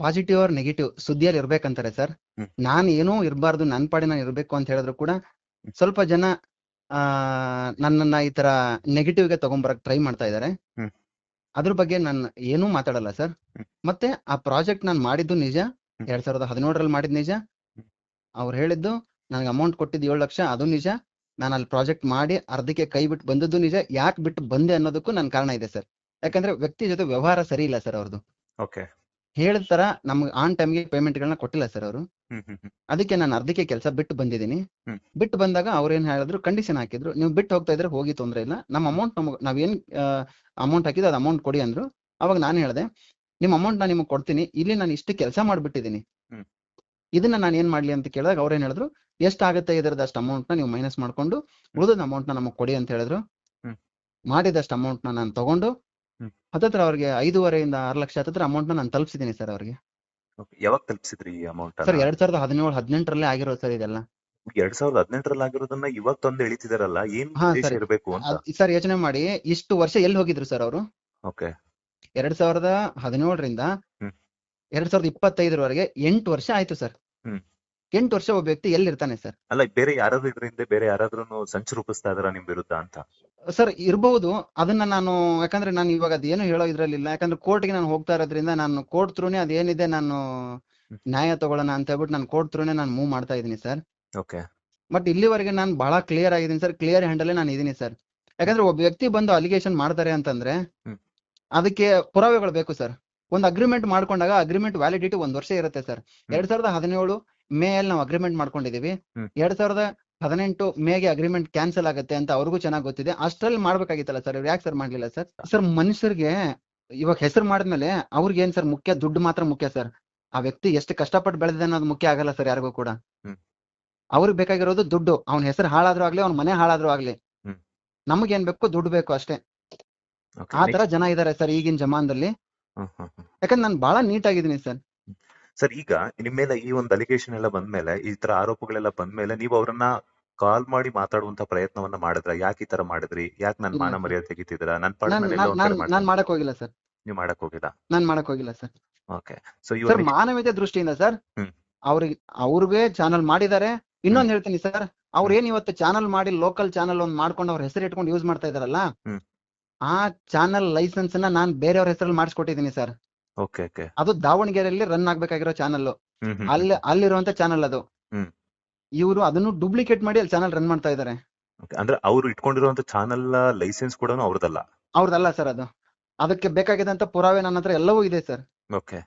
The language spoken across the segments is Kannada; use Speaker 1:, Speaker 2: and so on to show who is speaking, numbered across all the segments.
Speaker 1: ಪಾಸಿಟಿವ್ ಆರ್ ನೆಗೆಟಿವ್ ಸುದ್ದಿಯಲ್ಲಿ ಇರ್ಬೇಕಂತಾರೆ ಸರ್.
Speaker 2: ಹ್ಮ್.
Speaker 1: ನಾನು ಏನೂ ಇರಬಾರ್ದು, ನನ್ನ ಪಾಡಿ ನಾನು ಇರ್ಬೇಕು ಅಂತ ಹೇಳಿದ್ರು ಕೂಡ ಸ್ವಲ್ಪ ಜನ ನನ್ನನ್ನ ಈ ತರ ನೆಗೆಟಿವ್ಗೆ ತಗೊಂಬರಕ್ ಟ್ರೈ ಮಾಡ್ತಾ ಇದ್ದಾರೆ.
Speaker 2: ಹ್ಮ್.
Speaker 1: ಅದ್ರ ಬಗ್ಗೆ ನಾನು ಏನೂ ಮಾತಾಡಲ್ಲ ಸರ್.
Speaker 2: ಹ್ಮ್.
Speaker 1: ಮತ್ತೆ ಆ ಪ್ರಾಜೆಕ್ಟ್ ನಾನು ಮಾಡಿದ್ದು ನಿಜ,
Speaker 2: ಹ್ಮ್.
Speaker 1: 2017ರಲ್ಲಿ ಮಾಡಿದ್ ನಿಜ.
Speaker 2: ಹ್ಮ್.
Speaker 1: ಅವ್ರು ಹೇಳಿದ್ದು ನನಗೆ ಅಮೌಂಟ್ ಕೊಟ್ಟಿದ್ದು 7 ಲಕ್ಷ, ಅದು ನಿಜ. ನಾನು ಅಲ್ಲಿ ಪ್ರಾಜೆಕ್ಟ್ ಮಾಡಿ ಅರ್ಧಕ್ಕೆ ಕೈ ಬಿಟ್ಟು ಬಂದದ್ದು ನಿಜ. ಯಾಕೆ ಬಿಟ್ಟು ಬಂದೆ ಅನ್ನೋದಕ್ಕೂ ನನ್ನ ಕಾರಣ ಇದೆ ಸರ್. ಯಾಕಂದ್ರೆ ವ್ಯಕ್ತಿ ಜೊತೆ ವ್ಯವಹಾರ ಸರಿ ಇಲ್ಲ ಸರ್ ಅವ್ರದ್ದು.
Speaker 2: ಓಕೆ.
Speaker 1: ಹೇಳಿದ ತರ ನಮ್ಗೆ ಆನ್ ಟೈಮ್ಗೆ ಪೇಮೆಂಟ್ಗಳನ್ನ ಕೊಟ್ಟಿಲ್ಲ ಸರ್ ಅವರು.
Speaker 2: ಹ್ಮ್ ಹ್ಮ್ ಹ್ಮ್
Speaker 1: ಅದಕ್ಕೆ ನಾನು ಅರ್ಧಕ್ಕೆ ಕೆಲಸ ಬಿಟ್ಟು ಬಂದಿದ್ದೀನಿ.
Speaker 2: ಹ್ಮ್.
Speaker 1: ಬಿಟ್ಟು ಬಂದಾಗ ಅವ್ರೇನ್ ಹೇಳಿದ್ರು, ಕಂಡೀಷನ್ ಹಾಕಿದ್ರು, ನೀವು ಬಿಟ್ಟು ಹೋಗ್ತಾ ಇದ್ರೆ ಹೋಗಿ ತೊಂದ್ರೆ ಇಲ್ಲ, ನಮ್ಮ ಅಮೌಂಟ್ ನಾವೇನ್ ಅಮೌಂಟ್ ಹಾಕಿದ್ದು ಅದು ಅಮೌಂಟ್ ಕೊಡಿ ಅಂದ್ರು. ಅವಾಗ ನಾನು ಹೇಳಿದೆ, ನಿಮ್ಮ ಅಮೌಂಟ್ ನಾನು ನಿಮಗೆ ಕೊಡ್ತೀನಿ, ಇಲ್ಲಿ ನಾನು ಇಷ್ಟು ಕೆಲಸ ಮಾಡ್ಬಿಟ್ಟಿದ್ದೀನಿ,
Speaker 2: ಹ್ಮ್.
Speaker 1: ಇದನ್ನ ನಾನು ಏನ್ ಮಾಡ್ಲಿ ಅಂತ ಕೇಳಿದಾಗ ಅವ್ರೇನ್ ಹೇಳಿದ್ರು, ಎಷ್ಟಾಗುತ್ತೆ ಇದರದಷ್ಟು ಅಷ್ಟು ಅಮೌಂಟ್ ನ ನೀವು ಮೈನಸ್ ಮಾಡ್ಕೊಂಡು ಉಳಿದ ಅಮೌಂಟ್ ನ ನಮಗೆ ಕೊಡಿ ಅಂತ ಹೇಳಿದ್ರು.
Speaker 2: ಹ್ಮ್.
Speaker 1: ಮಾಡಿದಷ್ಟು ಅಮೌಂಟ್ ನ ನಾನು ತಗೊಂಡು
Speaker 2: ಹ್ಮ್.
Speaker 1: ಹತ್ತತ್ರ ಅವ್ರಿಗೆ 5.5 ಇಂದ 6 ಲಕ್ಷ ಹತ್ತತ್ರ ಅಮೌಂಟ್ ನ ನಾನು ತಲುಪಿಸಿದ್ದೀನಿ ಸರ್ ಅವ್ರಿಗೆ.
Speaker 2: Okay. ಯಾವಾಗ ತಲುಪಿಸಿದ್ರಿ ಈ ಅಮೌಂಟ್
Speaker 1: ಸರ್ 2017-18 ಆಗಿರೋದು ಸರ್ ಇದೆಲ್ಲ.
Speaker 2: 2018ರಲ್ಲಿ ಆಗಿರೋದನ್ನ ಇವಾಗ ತಂದು ಎಳಿತಿದಾರಲ್ಲ, ಏನ್
Speaker 1: ಹಾ
Speaker 2: ಉದ್ದೇಶ
Speaker 1: ಸರ್,
Speaker 2: ಇರಬೇಕು ಅಂತ?
Speaker 1: ಸರ್ ಯೋಚನೆ ಮಾಡಿ, ಇಷ್ಟು ವರ್ಷ ಎಲ್ಲಿ ಹೋಗಿದ್ರು ಸರ್ ಅವರು?
Speaker 2: ಓಕೆ.
Speaker 1: 2017ರಿಂದ
Speaker 2: ಹ್ಮ್.
Speaker 1: 2025ರವರೆಗೆ 8 ವರ್ಷ ಆಯ್ತು ಸರ್.
Speaker 2: ಹ್ಮ್.
Speaker 1: 8 ವರ್ಷ ಒಬ್ಬ ವ್ಯಕ್ತಿ ಎಲ್ಲಿರ್ತಾನೆ ಸರ್?
Speaker 2: ಅಲ್ಲ, ಬೇರೆ ಯಾರಾದ್ರೂ ಇದರಿಂದ ಬೇರೆ ಯಾರಾದ್ರೂ ಸಂಚು ರೂಪಿಸ್ತಾ ಇದಾರ ನಿಮ್ ವಿರುದ್ಧ ಅಂತ?
Speaker 1: ಸರ್ ಇರಬಹುದು. ಅದನ್ನ ನಾನು, ಯಾಕಂದ್ರೆ ನಾನು ಇವಾಗ ಅದೇನು ಹೇಳೋ ಇದ್ರಲ್ಲಿಲ್ಲ. ಯಾಕಂದ್ರೆ ಕೋರ್ಟ್ಗೆ ನಾನು ಹೋಗ್ತಾ ಇರೋದ್ರಿಂದ ನಾನು ಕೋರ್ಟ್ ತ್ರೂನೇ ಅದೇನಿದೆ ನಾನು ನ್ಯಾಯ ತಗೊಳ್ಳೋಣ ಅಂತ ಹೇಳ್ಬಿಟ್ಟು ನಾನು ಕೋರ್ಟ್ ತ್ರೂನೇ ನಾನು ಮೂವ್ ಮಾಡ್ತಾ ಇದ್ದೀನಿ ಸರ್.
Speaker 2: ಓಕೆ.
Speaker 1: ಬಟ್ ಇಲ್ಲಿವರೆಗೆ ನಾನು ಬಹಳ ಕ್ಲಿಯರ್ ಆಗಿದ್ದೀನಿ ಸರ್, ಕ್ಲಿಯರ್ ಹ್ಯಾಂಡಲ್ಲೇ ನಾನು ಇದೀನಿ ಸರ್. ಯಾಕಂದ್ರೆ ಒಬ್ಬ ವ್ಯಕ್ತಿ ಬಂದು ಅಲಿಗೇಷನ್ ಮಾಡ್ತಾರೆ ಅಂತಂದ್ರೆ
Speaker 2: ಹ್ಮ್.
Speaker 1: ಅದಕ್ಕೆ ಪುರಾವೆಗಳು ಬೇಕು ಸರ್. ಒಂದು ಅಗ್ರಿಮೆಂಟ್ ಮಾಡ್ಕೊಂಡಾಗ ಅಗ್ರಿಮೆಂಟ್ ವ್ಯಾಲಿಡಿಟಿ 1 ವರ್ಷ ಇರುತ್ತೆ ಸರ್. 2017 ಮೇ ಅಲ್ಲಿ ನಾವು ಅಗ್ರಿಮೆಂಟ್ ಮಾಡ್ಕೊಂಡಿದೀವಿ. 2018 ಮೇಗೆ ಅಗ್ರಿಮೆಂಟ್ ಕ್ಯಾನ್ಸಲ್ ಆಗುತ್ತೆ ಅಂತ ಅವ್ರಿಗೂ ಚೆನ್ನಾಗಿ ಗೊತ್ತಿದೆ. ಅಷ್ಟ್ರಲ್ಲಿ ಮಾಡ್ಬೇಕಾಗಿತ್ತಲ್ಲ ಸರ್, ಇವ್ರು ಯಾಕೆ ಸರ್ ಮಾಡ್ಲಿಲ್ಲ ಸರ್? ಸರ್ ಮನುಷ್ಯರಿಗೆ ಇವಾಗ ಹೆಸರು ಮಾಡಿದ್ಮೇಲೆ ಅವ್ರಿಗೆ ಏನ್ ಸರ್ ಮುಖ್ಯ? ದುಡ್ಡು ಮಾತ್ರ ಮುಖ್ಯ ಸರ್. ಆ ವ್ಯಕ್ತಿ ಎಷ್ಟು ಕಷ್ಟಪಟ್ಟು ಬೆಳೆದಿದೆ ಅನ್ನೋದು ಮುಖ್ಯ ಆಗಲ್ಲ ಸರ್ ಯಾರಿಗೂ ಕೂಡ. ಅವ್ರಿಗೆ ಬೇಕಾಗಿರೋದು ದುಡ್ಡು. ಅವ್ನ ಹೆಸರು ಹಾಳಾದ್ರೂ ಆಗ್ಲಿ, ಅವ್ನ ಮನೆ ಹಾಳಾದ್ರೂ ಆಗ್ಲಿ, ನಮಗೇನ್ ಬೇಕು? ದುಡ್ಡು ಬೇಕು ಅಷ್ಟೇ. ಆ ತರ ಜನ ಇದಾರೆ ಸರ್ ಈಗಿನ ಜಮಾನದಲ್ಲಿ. ಯಾಕಂದ್ರೆ ನಾನು ಬಹಳ ನೀಟ್ ಆಗಿದ್ದೀನಿ ಸರ್.
Speaker 2: ಸರ್, ಈಗ ನಿಮ್ ಮೇಲೆ ಈ ಒಂದು ಅಲಿಗೇಷನ್ ಎಲ್ಲ ಬಂದ್ಮೇಲೆ, ಈ ತರ ಆರೋಪಗಳೆಲ್ಲ ಬಂದ್ಮೇಲೆ ನೀವು ಅವ್ರನ್ನ ಕಾಲ್ ಮಾಡಿ ಮಾತಾಡುವಂತ ಪ್ರಯತ್ನವನ್ನ ಮಾಡಿದ್ರ? ಯಾಕೆ ಈ ತರ ಮಾಡಿದ್ರಿ? ಯಾಕೆ ನನ್ ಮಾನ ಮರ್ಯಾದೆ ತೆಗಿತಿದ್ರ?
Speaker 1: ನಾನ್ ಮಾಡಕ್ ಹೋಗಿಲ್ಲ ಸರ್.
Speaker 2: ನೀವು ಮಾಡಕ್ ಹೋಗಿಲ್ಲ?
Speaker 1: ನಾನ್ ಮಾಡಕ್ ಹೋಗಿಲ್ಲ ಸರ್.
Speaker 2: ಓಕೆ. ಸೊ
Speaker 1: ಸರ್ ಮಾನವೀಯತೆ ದೃಷ್ಟಿಯಿಂದ ಸರ್, ಅವ್ರಿಗೆ ಚಾನಲ್ ಮಾಡಿದ್ದಾರೆ. ಇನ್ನೊಂದ್ ಹೇಳ್ತೀನಿ ಸರ್, ಅವ್ರೇನ್ ಇವತ್ತು ಚಾನಲ್ ಮಾಡಿ ಲೋಕಲ್ ಚಾನಲ್ ಒಂದ್ ಮಾಡ್ಕೊಂಡು ಅವ್ರ ಹೆಸರು ಇಟ್ಕೊಂಡು ಯೂಸ್ ಮಾಡ್ತಾ ಇದಾರಲ್ಲ, ಆ ಚಾನಲ್ ಲೈಸೆನ್ಸ್ ನ ನಾನ್ ಬೇರೆಯವ್ರ ಹೆಸರಲ್ಲಿ ಮಾಡಿಸ್ಕೊಟ್ಟಿದ್ದೀನಿ ಸರ್.
Speaker 2: ಓಕೆ.
Speaker 1: ಅದು ದಾವಣಗೆರೆಯಲ್ಲಿ ರನ್ ಆಗ್ಬೇಕಾಗಿರೋ ಚಾನಲ್, ಅಲ್ಲಿರುವಂತ ಚಾನಲ್ ಅದು. ಇವರು ಅದನ್ನು ಡೂಪ್ಲಿಕೇಟ್ ಮಾಡಿ ಅಲ್ಲಿ ಚಾನಲ್ ರನ್ ಮಾಡ್ತಾ ಇದಾರೆ.
Speaker 2: ಅಂದ್ರೆ ಅವ್ರು ಇಟ್ಕೊಂಡಿರುವಂತ ಚಾನಲ್ ಲೈಸೆನ್ಸ್ ಕೂಡ ಅವ್ರದಲ್ಲ
Speaker 1: ಸರ್. ಅದು ಅದಕ್ಕೆ ಬೇಕಾಗಿದ್ದಂತ ಪುರಾವೆ ನನ್ನ ಹತ್ರ ಎಲ್ಲವೂ ಇದೆ ಸರ್.
Speaker 2: ಓಕೆ.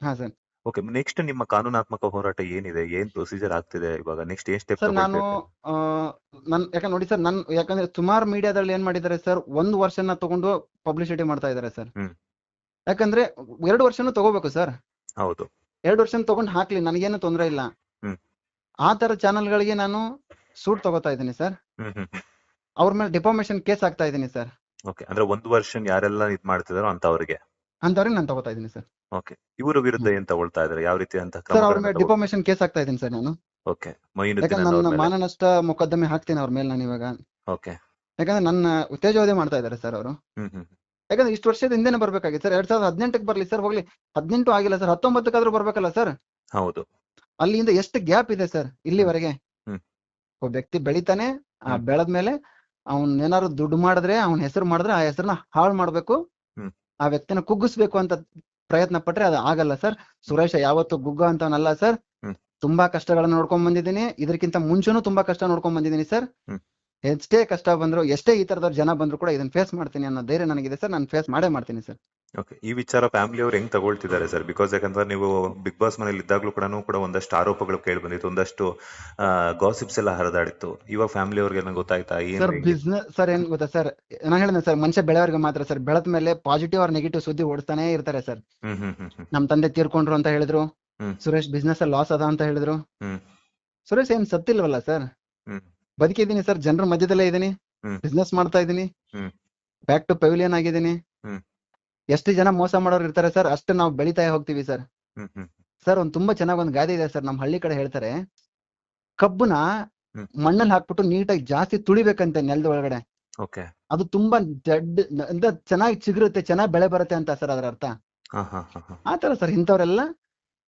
Speaker 1: ಹಾ ಸರ್.
Speaker 2: ಓಕೆ. ನೆಕ್ಸ್ಟ್ ನಿಮ್ಮ ಕಾನೂನಾತ್ಮಕ ಹೋರಾಟ ಏನಿದೆ? ಏನ್ ಪ್ರೊಸೀಜರ್ ಆಗ್ತಿದೆ ಇವಾಗ? ನೆಕ್ಸ್ಟ್ ಏನ್ ಸ್ಟೆಪ್?
Speaker 1: ಸರ್ ನಾನು ಯಾಕಂದ್ರೆ ನೋಡಿ ಸರ್, ಯಾಕಂದ್ರೆ ಸುಮಾರು ಮೀಡಿಯಾದಲ್ಲಿ ಏನ್ ಮಾಡಿದ್ದಾರೆ ಸರ್, 1 ವರ್ಷನ ತಗೊಂಡು ಪಬ್ಲಿಸಿಟಿ ಮಾಡ್ತಾ ಇದಾರೆ ಸರ್. ಯಾಕಂದ್ರೆ 2 ವರ್ಷನೂ ತಗೋಬೇಕು ಸರ್.
Speaker 2: ಹೌದು.
Speaker 1: 2 ವರ್ಷ ತಗೊಂಡು ಹಾಕ್ಲಿ, ನನಗೇನು ತೊಂದರೆ ಇಲ್ಲ. ಆ ತರ ಚಾನಲ್ಗಳಿಗೆ ನಾನು ಸೂಟ್ ತಗೋತಾ ಇದ್ದೀನಿ ಸರ್. ಅವ್ರ ಮೇಲೆ ಡಿಫಾಮೇಶನ್ ಕೇಸ್ ಹಾಕ್ತಾ ಇದ್ದೀನಿ ಸರ್.
Speaker 2: ಓಕೆ. ಅಂದ್ರೆ 1 ವರ್ಷ ಯಾರೆಲ್ಲ ಇದ್ ಮಾಡ್ತಿದಾರೋ ಅಂತವ್ರಿಗೆ
Speaker 1: ನಾನು ತಗೋತಾ ಇದ್ದೀನಿ ಸರ್.
Speaker 2: ಓಕೆ. ಇವರ ವಿರುದ್ಧ ಏನ್ ತಗೊಳ್ತಾ ಇದಾರೆ? ಯಾವ ರೀತಿ ಅಂತ
Speaker 1: ಸರ್ ಅವ್ರ ಮೇಲೆ ಡಿಫಾಮೇಶನ್ ಕೇಸ್ ಹಾಕ್ತಾ ಇದ್ದೀನಿ ಸರ್ ನಾನು.
Speaker 2: ಓಕೆ.
Speaker 1: ಯಾಕಂದ್ರೆ ನನ್ನ ಮಾನನಷ್ಟ ಮೊಕದ್ದಮೆ ಹಾಕ್ತೀನಿ ಅವ್ರ ಮೇಲೆ ನಾನು ಇವಾಗ.
Speaker 2: ಓಕೆ.
Speaker 1: ಯಾಕಂದ್ರೆ ನನ್ನ ಉತ್ತೇಜವಾದಿ ಮಾಡ್ತಾ ಇದಾರೆ ಸರ್ ಅವರು. ಯಾಕಂದ್ರೆ ಇಷ್ಟು ವರ್ಷದ ಹಿಂದೆನೆ ಬರ್ಬೇಕಾಗಿತ್ತು ಸರ್. 2018ಕ್ಕೆ ಬರ್ಲಿ ಸರ್, ಹೋಗ್ಲಿ. 18 ಆಗಿಲ್ಲ ಸರ್, 19ಕ್ಕಾದ್ರೂ ಬರ್ಬೇಕಲ್ಲ ಸರ್.
Speaker 2: ಹೌದು.
Speaker 1: ಅಲ್ಲಿಂದ ಎಷ್ಟು ಗ್ಯಾಪ್ ಇದೆ ಸರ್ ಇಲ್ಲಿವರೆಗೆ. ಒಬ್ಬ ವ್ಯಕ್ತಿ ಬೆಳಿತಾನೆ, ಆ ಬೆಳೆದ್ಮೇಲೆ ಅವ್ನ್ ಏನಾದ್ರು ದುಡ್ಡು ಮಾಡಿದ್ರೆ, ಅವ್ನ ಹೆಸರು ಮಾಡಿದ್ರೆ, ಆ ಹೆಸರನ್ನ ಹಾಳು ಮಾಡ್ಬೇಕು, ಆ ವ್ಯಕ್ತಿನ ಕುಗ್ಗಿಸ್ಬೇಕು ಅಂತ ಪ್ರಯತ್ನ ಪಟ್ರೆ ಅದು ಆಗಲ್ಲ ಸರ್. ಸುರೇಶ ಯಾವತ್ತು ಗುಗ್ಗ ಅಂತವನಲ್ಲ ಸರ್. ತುಂಬಾ ಕಷ್ಟಗಳನ್ನ ನೋಡ್ಕೊಂಡ್ ಬಂದಿದ್ದೀನಿ. ಇದಕ್ಕಿಂತ ಮುಂಚೆನೂ ತುಂಬಾ ಕಷ್ಟ ನೋಡ್ಕೊಂಡ್ ಬಂದಿದ್ದೀನಿ ಸರ್. ಎಷ್ಟೇ ಕಷ್ಟ ಬಂದ್ರು, ಎಷ್ಟೇ ಈ ತರದವ್ರ ಜನ ಬಂದ್ರು ಕೂಡ ಇದನ್ನ ಫೇಸ್ ಮಾಡ್ತೀನಿ ಅನ್ನೋ ಧೈರ್ಯ ನನಗಿದೆ ಸರ್. ನಾನು ಫೇಸ್ ಮಾಡೇ ಮಾಡ್ತೀನಿ ಸರ್.
Speaker 2: ಓಕೆ. ಈ ವಿಚಾರ ಫ್ಯಾಮಿಲಿ ಅವ್ರು ಹೆಂಗ್ ತಗೊಳ್ತಿದ್ದಾರೆ ಸರ್? ಬಿಕಾಸ್ ಯಾಕಂದ್ರೆ ನೀವು ಬಿಗ್ ಬಾಸ್ ಮನೇಲಿ ಇದ್ದಾಗ್ಲೂ ಕೂಡ ಒಂದಷ್ಟು ಆರೋಪಗಳು ಕೇಳಿ ಬಂದಿತ್ತು, ಒಂದಷ್ಟು ಗಾಸಿಪ್ಸ್ ಎಲ್ಲ ಹರಿದಾಡಿತ್ತು. ಇವಾಗ ಫ್ಯಾಮಿಲಿ ಅವ್ರಿಗೆ ಗೊತ್ತಾಯ್ತಾ?
Speaker 1: ಸರ್ ಬಿಸ್ನೆಸ್ ಸರ್ ಏನ್ ಗೊತ್ತಾ ಸರ್, ನಾನು ಹೇಳಿದೆ ಸರ್, ಮನುಷ್ಯ ಬೆಳೆಯವ್ರಿಗೆ ಮಾತ್ರ ಸರ್. ಬೆಳೆದ ಮೇಲೆ ಪಾಸಿಟಿವ್ ಆರ್ ನೆಗೆಟಿವ್ ಸುದ್ದಿ ಓಡಿಸ್ತಾನೆ ಇರ್ತಾರೆ ಸರ್. ನಮ್ ತಂದೆ ತೀರ್ಕೊಂಡ್ರು ಅಂತ ಹೇಳಿದ್ರು, ಸುರೇಶ್ ಬಿಸ್ನೆಸ್ ಅಲ್ಲಿ ಲಾಸ್ ಅದ ಅಂತ ಹೇಳಿದ್ರು. ಸುರೇಶ್ ಏನ್ ಸತ್ತಿಲ್ವಲ್ಲ ಸರ್, ಬದುಕಿದ್ದೀನಿ ಸರ್. ಜನರ ಮಧ್ಯದಲ್ಲೇ ಇದೀನಿ, ಬಿಸ್ನೆಸ್ ಮಾಡ್ತಾ ಇದೀನಿ, ಬ್ಯಾಕ್ ಟು ಪೆವಿಲಿಯನ್ ಆಗಿದ್ದೀನಿ. ಎಷ್ಟು ಜನ ಮೋಸ ಮಾಡೋರು ಇರ್ತಾರೆ ಸರ್, ಅಷ್ಟು ನಾವು ಬೆಳಿತಾ ಹೋಗ್ತೀವಿ ಸರ್. ಸರ್ ತುಂಬಾ ಚೆನ್ನಾಗಿ ಒಂದು ಗಾದೆ ಇದೆ ಸರ್, ನಮ್ ಹಳ್ಳಿ ಕಡೆ ಹೇಳ್ತಾರೆ, ಕಬ್ಬನ ಮಣ್ಣಲ್ಲಿ ಹಾಕ್ಬಿಟ್ಟು ನೀಟಾಗಿ ಜಾಸ್ತಿ ತುಳಿಬೇಕಂತೆ ನೆಲದ ಒಳಗಡೆ. ಅದು ತುಂಬಾ ಚೆನ್ನಾಗಿ ಚಿಗುರುತ್ತೆ, ಚೆನ್ನಾಗಿ ಬೆಳೆ ಬರುತ್ತೆ ಅಂತ ಸರ್ ಅದರ ಅರ್ಥ. ಆ ತರ ಸರ್ ಇಂಥವ್ರೆಲ್ಲ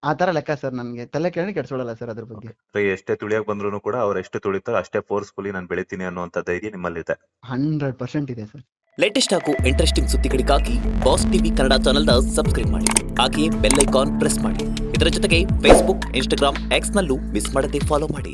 Speaker 1: ಆ ತರ ಲೆಕ್ಕ ಸರ್, ನನ್ಗೆ ತಲೆ ಕೆಡ್ಸೋಳಲ್ಲ ಸರ್ ಅದ್ರ ಬಗ್ಗೆ.
Speaker 2: ಎಷ್ಟೇ ತುಳಿಯಕ್ ಬಂದ್ರು ಕೂಡ ಅವ್ರು ಎಷ್ಟು ತುಳಿತಾರೋ ಅಷ್ಟೇ ಫೋರ್ಸ್ಫುಲಿ ನಾನು ಬೆಳಿತೀನಿ ಅನ್ನುವಂತ ಧೈರ್ಯ ನಿಮ್ಮಲ್ಲಿದೆ.
Speaker 1: 100% ಇದೆ ಸರ್.
Speaker 3: ಲೇಟೆಸ್ಟ್ ಹಾಗೂ ಇಂಟ್ರೆಸ್ಟಿಂಗ್ ಸುದ್ದಿಗಳಿಗಾಗಿ ಬಾಸ್ ಟಿವಿ ಕನ್ನಡ ಚಾನೆಲ್ನ ಸಬ್ಸ್ಕ್ರೈಬ್ ಮಾಡಿ, ಹಾಗೆಯೇ ಬೆಲ್ ಐಕಾನ್ ಪ್ರೆಸ್ ಮಾಡಿ. ಇದರ ಜೊತೆಗೆ ಫೇಸ್ಬುಕ್, ಇನ್ಸ್ಟಾಗ್ರಾಮ್, ಎಕ್ಸ್ ನಲ್ಲೂ ಮಿಸ್ ಮಾಡದೆ ಫಾಲೋ ಮಾಡಿ.